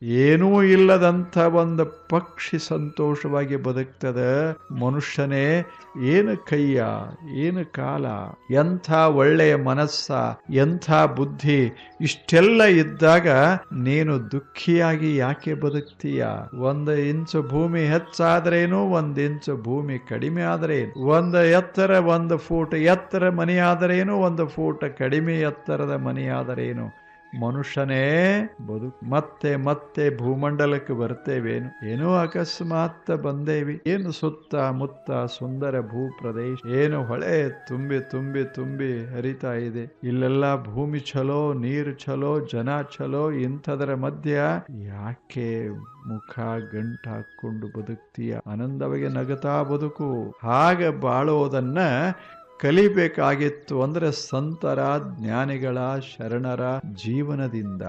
ಏನೂ ಇಲ್ಲದಂಥ ಒಂದು ಪಕ್ಷಿ ಸಂತೋಷವಾಗಿ ಬದುಕ್ತದೆ. ಮನುಷ್ಯನೇ ಏನು ಕೈಯ, ಏನು ಕಾಲ, ಎಂಥ ಒಳ್ಳೆಯ ಮನಸ್ಸ, ಎಂಥ ಬುದ್ಧಿ, ಇಷ್ಟೆಲ್ಲ ಇದ್ದಾಗ ನೀನು ದುಃಖಿಯಾಗಿ ಯಾಕೆ ಬದುಕ್ತೀಯ? 1 ಇಂಚು ಭೂಮಿ ಹೆಚ್ಚಾದ್ರೇನು, 1 ಇಂಚು ಭೂಮಿ ಕಡಿಮೆ ಆದ್ರೇನು, 1 ಎತ್ತರ 1 ಫೂಟ್ ಎತ್ತರ ಮನೆ ಆದರೇನು, 1 ಫೂಟ್ ಕಡಿಮೆ ಎತ್ತರದ ಮನೆ ಆದರೇನು? ಮನುಷ್ಯನೇ ಬದುಕು. ಮತ್ತೆ ಮತ್ತೆ ಭೂಮಂಡಲಕ್ಕೆ ಬರ್ತೇವೇನು? ಏನೋ ಅಕಸ್ಮಾತ್ ಬಂದೇವಿ. ಏನು ಸುತ್ತ ಮುತ್ತ ಸುಂದರ ಭೂ ಪ್ರದೇಶ, ಏನು ಹೊಳೆ ತುಂಬಿ ತುಂಬಿ ತುಂಬಿ ಹರಿತಾ ಇದೆ. ಇಲ್ಲೆಲ್ಲ ಭೂಮಿ ಚಲೋ, ನೀರು ಚಲೋ, ಜನ ಚಲೋ. ಇಂಥದರ ಮಧ್ಯ ಯಾಕೆ ಮುಖ ಗಂಟು ಹಾಕೊಂಡು ಬದುಕ್ತೀಯ? ಆನಂದವಾಗಿ ನಗತಾ ಬದುಕು. ಹಾಗೆ ಬಾಳೋದನ್ನ ಕಲಿಬೇಕಾಗಿತ್ತು ಅಂದ್ರೆ ಸಂತರ, ಜ್ಞಾನಿಗಳ, ಶರಣರ ಜೀವನದಿಂದ.